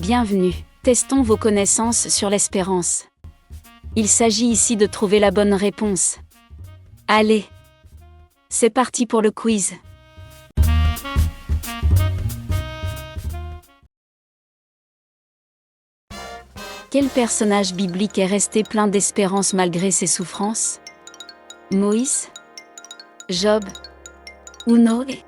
Bienvenue, testons vos connaissances sur l'espérance. Il s'agit ici de trouver la bonne réponse. Allez, c'est parti pour le quiz. Quel personnage biblique est resté plein d'espérance malgré ses souffrances? Moïse? Job? Ou Noé?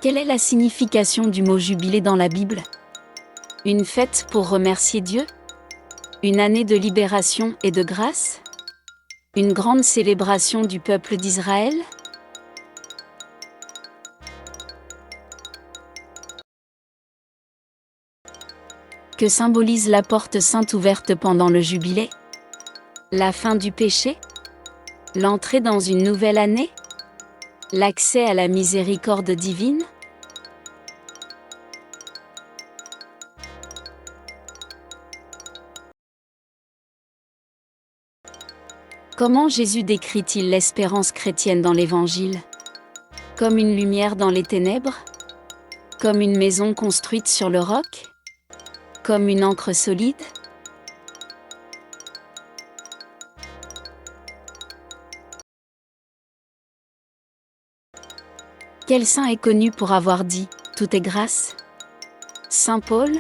Quelle est la signification du mot jubilé dans la Bible? Une fête pour remercier Dieu? Une année de libération et de grâce? Une grande célébration du peuple d'Israël? Que symbolise la porte sainte ouverte pendant le jubilé? La fin du péché? L'entrée dans une nouvelle année? L'accès à la miséricorde divine? Comment Jésus décrit-il l'espérance chrétienne dans l'Évangile? Comme une lumière dans les ténèbres? Comme une maison construite sur le roc? Comme une ancre solide? Quel saint est connu pour avoir dit « Tout est grâce » ? Saint Paul?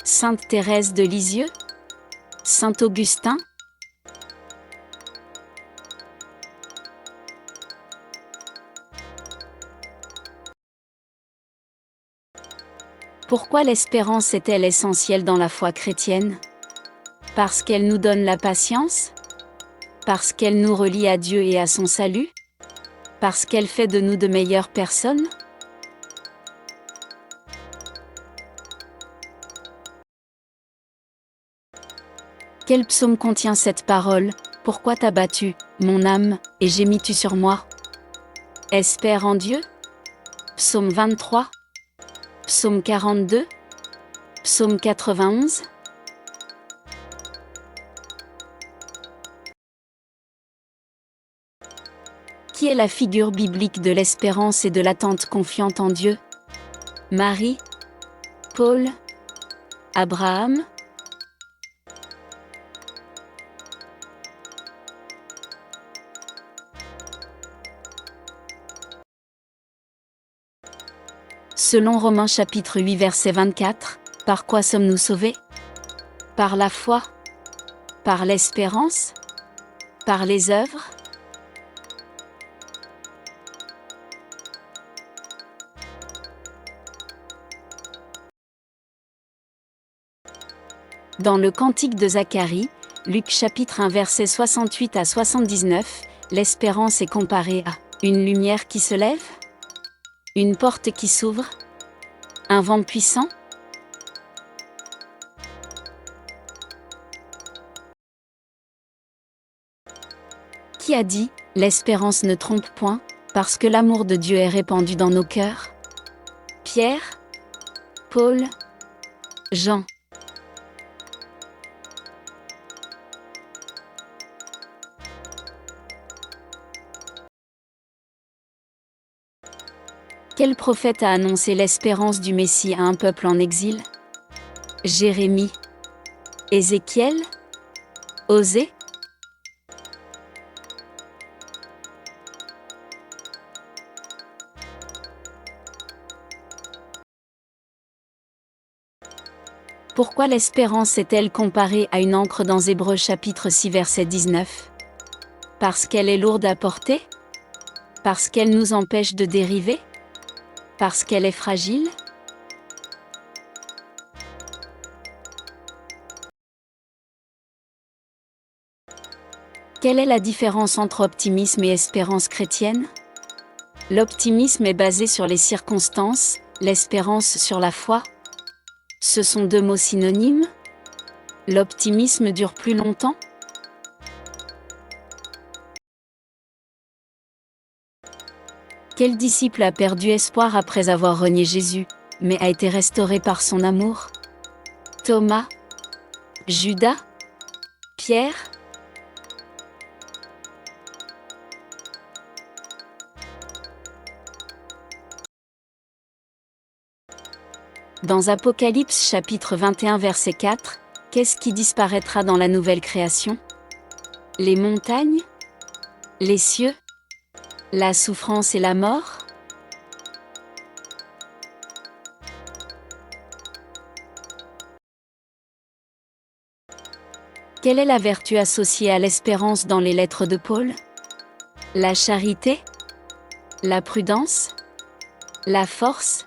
Sainte Thérèse de Lisieux? Saint Augustin? Pourquoi l'espérance est-elle essentielle dans la foi chrétienne? Parce qu'elle nous donne la patience? Parce qu'elle nous relie à Dieu et à son salut? Parce qu'elle fait de nous de meilleures personnes? Quel psaume contient cette parole? Pourquoi t'as battu, mon âme, et gémis-tu sur moi? Espère en Dieu? Psaume 23? Psaume 42? Psaume 91? Qui est la figure biblique de l'espérance et de l'attente confiante en Dieu? Marie? Paul? Abraham? Selon Romains chapitre 8 verset 24, par quoi sommes-nous sauvés? Par la foi? Par l'espérance? Par les œuvres? Dans le Cantique de Zacharie, Luc chapitre 1 verset 68 à 79, l'espérance est comparée à une lumière qui se lève? Une porte qui s'ouvre? Un vent puissant? Qui a dit « L'espérance ne trompe point, parce que l'amour de Dieu est répandu dans nos cœurs » ? Pierre? Paul? Jean? Quel prophète a annoncé l'espérance du Messie à un peuple en exil? Jérémie? Ézéchiel? Osée? Pourquoi l'espérance est-elle comparée à une ancre dans Hébreux chapitre 6 verset 19? Parce qu'elle est lourde à porter? Parce qu'elle nous empêche de dériver? Parce qu'elle est fragile? Quelle est la différence entre optimisme et espérance chrétienne? L'optimisme est basé sur les circonstances, l'espérance sur la foi. Ce sont deux mots synonymes? L'optimisme dure plus longtemps? Quel disciple a perdu espoir après avoir renié Jésus, mais a été restauré par son amour? Thomas? Judas? Pierre? Dans Apocalypse chapitre 21 verset 4, qu'est-ce qui disparaîtra dans la nouvelle création? Les montagnes? Les cieux? La souffrance et la mort? Quelle est la vertu associée à l'espérance dans les lettres de Paul? La charité? La prudence? La force?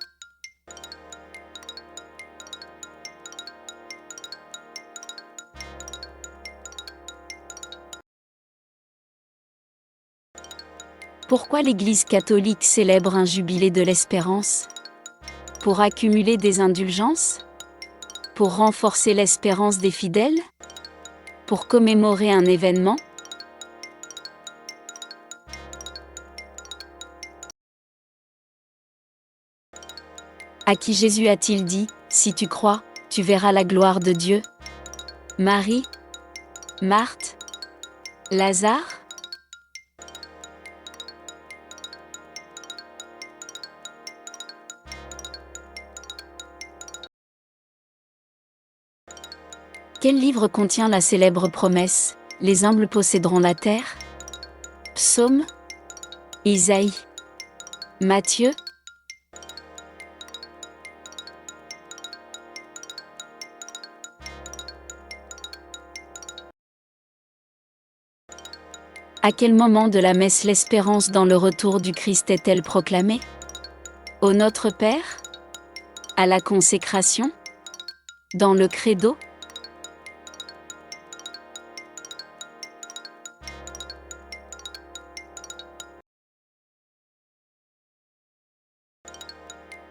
Pourquoi l'Église catholique célèbre un jubilé de l'espérance? Pour accumuler des indulgences? Pour renforcer l'espérance des fidèles? Pour commémorer un événement? À qui Jésus a-t-il dit, « Si tu crois, tu verras la gloire de Dieu » ? Marie? Marthe? Lazare? Quel livre contient la célèbre promesse, « Les humbles posséderont la terre » ? Psaume? Isaïe? Matthieu? À quel moment de la messe l'espérance dans le retour du Christ est-elle proclamée? Au Notre Père? À la consécration? Dans le credo?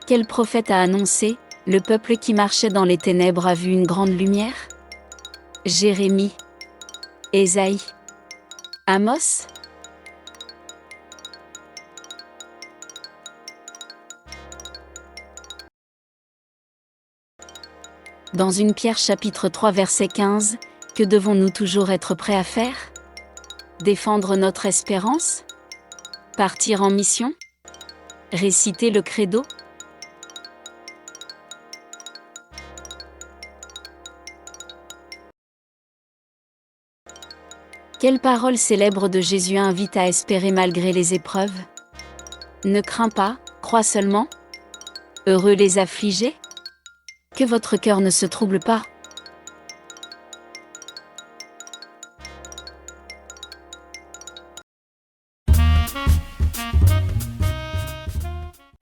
Quel prophète a annoncé, « Le peuple qui marchait dans les ténèbres a vu une grande lumière » ? Jérémie? Ésaïe? Amos? Dans 1 Pierre chapitre 3 verset 15, que devons-nous toujours être prêts à faire? Défendre notre espérance? Partir en mission? Réciter le credo? Quelle parole célèbre de Jésus invite à espérer malgré les épreuves? Ne crains pas, crois seulement. Heureux les affligés? Que votre cœur ne se trouble pas.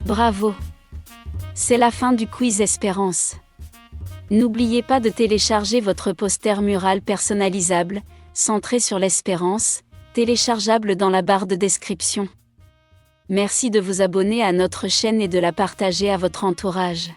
Bravo! C'est la fin du quiz Espérance. N'oubliez pas de télécharger votre poster mural personnalisable, centré sur l'espérance, téléchargeable dans la barre de description. Merci de vous abonner à notre chaîne et de la partager à votre entourage.